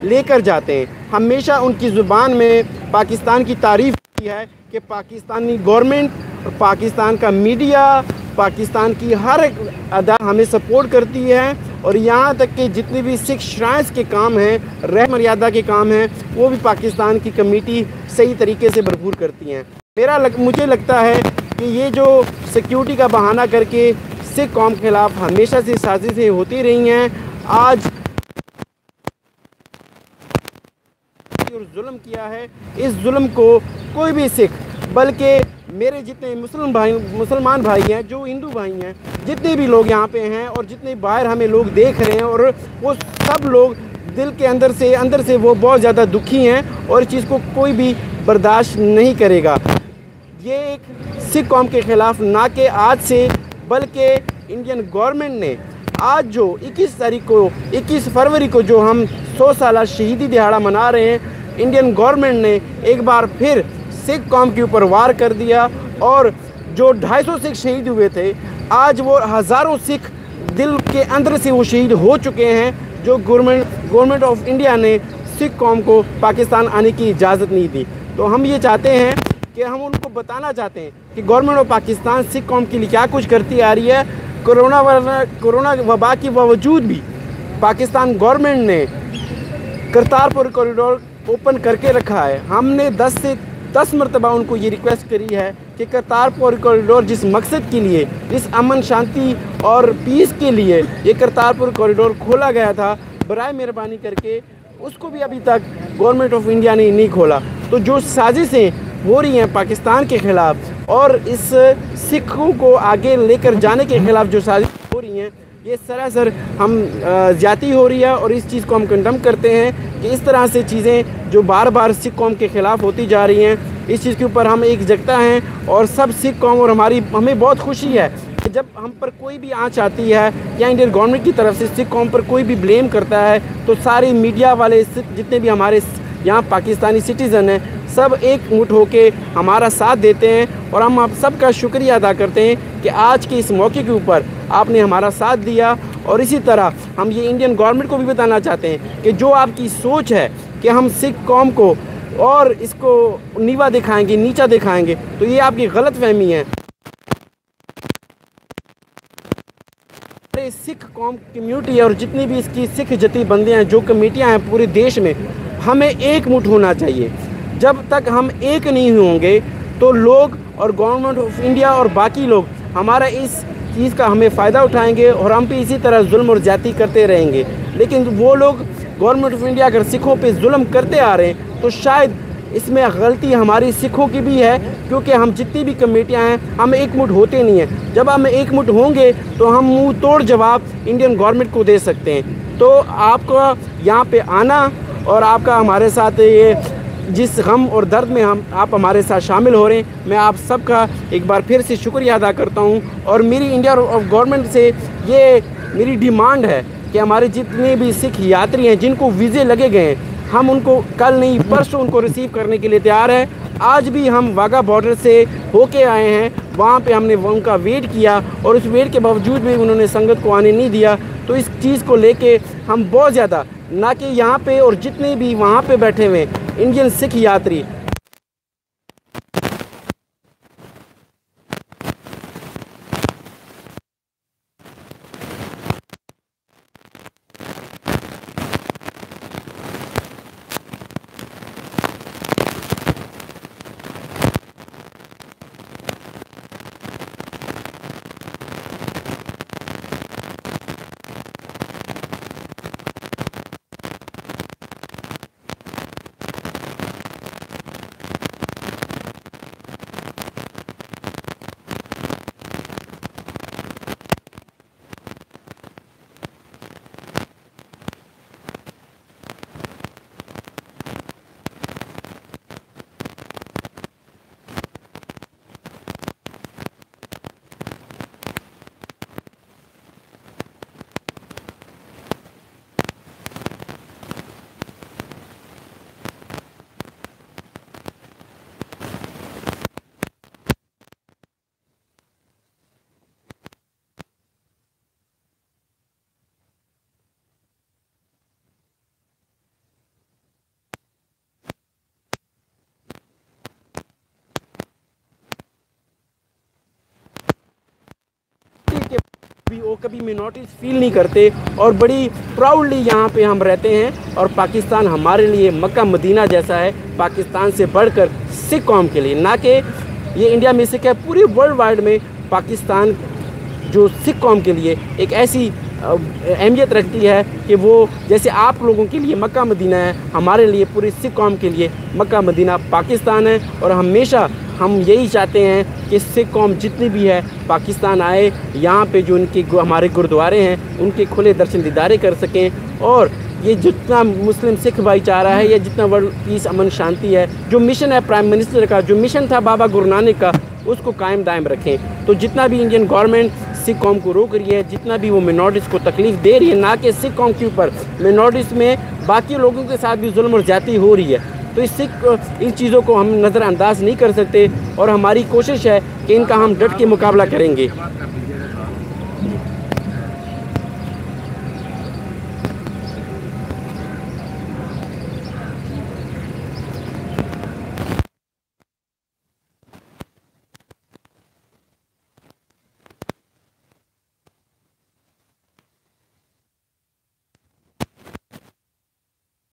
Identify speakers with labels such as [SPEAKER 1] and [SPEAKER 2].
[SPEAKER 1] लेकर जाते हैं। हमेशा उनकी ज़ुबान में पाकिस्तान की तारीफ़ की है कि पाकिस्तानी गवर्नमेंट और पाकिस्तान का मीडिया, पाकिस्तान की हर एक अदा हमें सपोर्ट करती है। और यहाँ तक कि जितने भी सिख श्राइन्स के काम हैं, रह मर्यादा के काम हैं, वो भी पाकिस्तान की कमेटी सही तरीके से भरपूर करती हैं। मुझे लगता है कि ये जो सिक्योरिटी का बहाना करके सिख कौम के ख़िलाफ़ हमेशा से साजिशें होती रही हैं, आज और जुल्म किया है, इस जुल्म को कोई भी सिख, बल्कि मेरे जितने मुसलमान भाई हैं, जो हिंदू भाई हैं, जितने भी लोग यहाँ पे हैं और जितने बाहर हमें लोग देख रहे हैं, और वो सब लोग दिल के अंदर से वो बहुत ज़्यादा दुखी हैं और इस चीज़ को कोई भी बर्दाश्त नहीं करेगा। ये एक सिख कौम के ख़िलाफ़ ना कि आज से, बल्कि इंडियन गवर्नमेंट ने आज जो 21 फरवरी को जो हम 100 साला शहीदी दिहाड़ा मना रहे हैं, इंडियन गवर्नमेंट ने एक बार फिर सिख कौम के ऊपर वार कर दिया। और जो 250 सिख शहीद हुए थे, आज वो हज़ारों सिख दिल के अंदर से वो शहीद हो चुके हैं, जो गवर्नमेंट ऑफ इंडिया ने सिख कौम को पाकिस्तान आने की इजाज़त नहीं दी। तो हम ये चाहते हैं कि हम उनको बताना चाहते हैं कि गवर्नमेंट ऑफ पाकिस्तान सिख कौम के लिए क्या कुछ करती आ रही है। कोरोना वबा के बावजूद भी पाकिस्तान गवर्नमेंट ने करतारपुर कॉरिडोर ओपन करके रखा है। हमने 10 से 10 मरतबा उनको ये रिक्वेस्ट करी है कि करतारपुर कॉरिडोर जिस मकसद के लिए, जिस अमन शांति और पीस के लिए ये करतारपुर कॉरिडोर खोला गया था, बराए मेहरबानी करके उसको भी अभी तक गवर्नमेंट ऑफ इंडिया ने नहीं खोला। तो जो साजिशें हो रही हैं पाकिस्तान के ख़िलाफ़ और इस सिखों को आगे लेकर जाने के ख़िलाफ़ जो साजिश हो रही हैं, ये सरासर हम ज़्यादती हो रही है और इस चीज़ को हम कंडम करते हैं कि इस तरह से चीज़ें जो बार बार सिख कौम के ख़िलाफ़ होती जा रही हैं, इस चीज़ के ऊपर हम एक जगता हैं। और सब सिख कौम और हमें बहुत खुशी है कि जब हम पर कोई भी आँच आती है या इंडियन गवर्नमेंट की तरफ से सिख कौम पर कोई भी ब्लेम करता है, तो सारे मीडिया वाले जितने भी हमारे यहाँ पाकिस्तानी सिटीज़न हैं, सब एक मुठ होके हमारा साथ देते हैं। और हम आप सबका शुक्रिया अदा करते हैं कि आज के इस मौके के ऊपर आपने हमारा साथ दिया। और इसी तरह हम ये इंडियन गवर्नमेंट को भी बताना चाहते हैं कि जो आपकी सोच है कि हम सिख कौम को और इसको नीवा दिखाएंगे, नीचा दिखाएंगे, तो ये आपकी गलत फहमी है। सिख कौम कम्युनिटी और जितनी भी इसकी सिख जथेबंदियाँ हैं, जो कमेटियाँ हैं पूरे देश में, हमें एक मुठ होना चाहिए। जब तक हम एक नहीं होंगे तो लोग और गवर्नमेंट ऑफ इंडिया और बाकी लोग हमारा इस चीज़ का हमें फ़ायदा उठाएंगे और हम पे इसी तरह जुल्म और ज़्यादती करते रहेंगे। लेकिन वो लोग, गवर्नमेंट ऑफ इंडिया अगर सिखों पे जुल्म करते आ रहे हैं, तो शायद इसमें गलती हमारी सिखों की भी है, क्योंकि हम जितनी भी कमेटियां हैं, हम एक मुठ होते नहीं हैं। जब हम एक मुठ होंगे तो हम मुंह तोड़ जवाब इंडियन गवर्नमेंट को दे सकते हैं। तो आपका यहाँ पे आना और आपका हमारे साथ ये जिस गम और दर्द में आप हमारे साथ शामिल हो रहे हैं, मैं आप सबका एक बार फिर से शुक्रिया अदा करता हूँ। और मेरी इंडिया गवर्नमेंट से ये मेरी डिमांड है कि हमारे जितने भी सिख यात्री हैं जिनको वीज़े लगे गए हैं, हम उनको कल नहीं परसों उनको रिसीव करने के लिए तैयार हैं। आज भी हम वाघा बॉर्डर से होके आए हैं, वहाँ पे हमने उनका वेट किया और उस वेट के बावजूद भी उन्होंने संगत को आने नहीं दिया। तो इस चीज़ को लेके हम बहुत ज़्यादा, ना कि यहाँ पे और जितने भी वहाँ पे बैठे हुए इंडियन सिख यात्री, वो कभी मिनॉरिटीज़ फील नहीं करते और बड़ी प्राउडली यहाँ पे हम रहते हैं। और पाकिस्तान हमारे लिए मक्का मदीना जैसा है, पाकिस्तान से बढ़कर सिख कौम के लिए, ना कि ये इंडिया में सिख है, पूरी वर्ल्ड वाइड में पाकिस्तान जो सिख कौम के लिए एक ऐसी अहमियत रखती है कि वो जैसे आप लोगों के लिए मक्का मदीना है, हमारे लिए पूरी सिख कौम के लिए मक्का मदीना पाकिस्तान है। और हमेशा हम यही चाहते हैं कि सिख कौम जितनी भी है पाकिस्तान आए, यहाँ पे जो उनके हमारे गुरुद्वारे हैं उनके खुले दर्शन दीदारे कर सकें। और ये जितना मुस्लिम सिख भाईचारा है, या जितना वर्ल्ड पीस अमन शांति है, जो मिशन है प्राइम मिनिस्टर का, जो मिशन था बाबा गुरु नानक का, उसको कायम दायम रखें। तो जितना भी इंडियन गवर्नमेंट सिख कौम को रोक रही है, जितना भी वो मिनॉरिटीज़ को तकलीफ़ दे रही है, ना कि सिख कौम के ऊपर, मिनॉरिटीज़ में बाकी लोगों के साथ भी जुल्म और ज़्यादती हो रही है, तो इन चीज़ों को हम नज़रअंदाज नहीं कर सकते। और हमारी कोशिश है कि इनका हम डट के मुकाबला करेंगे।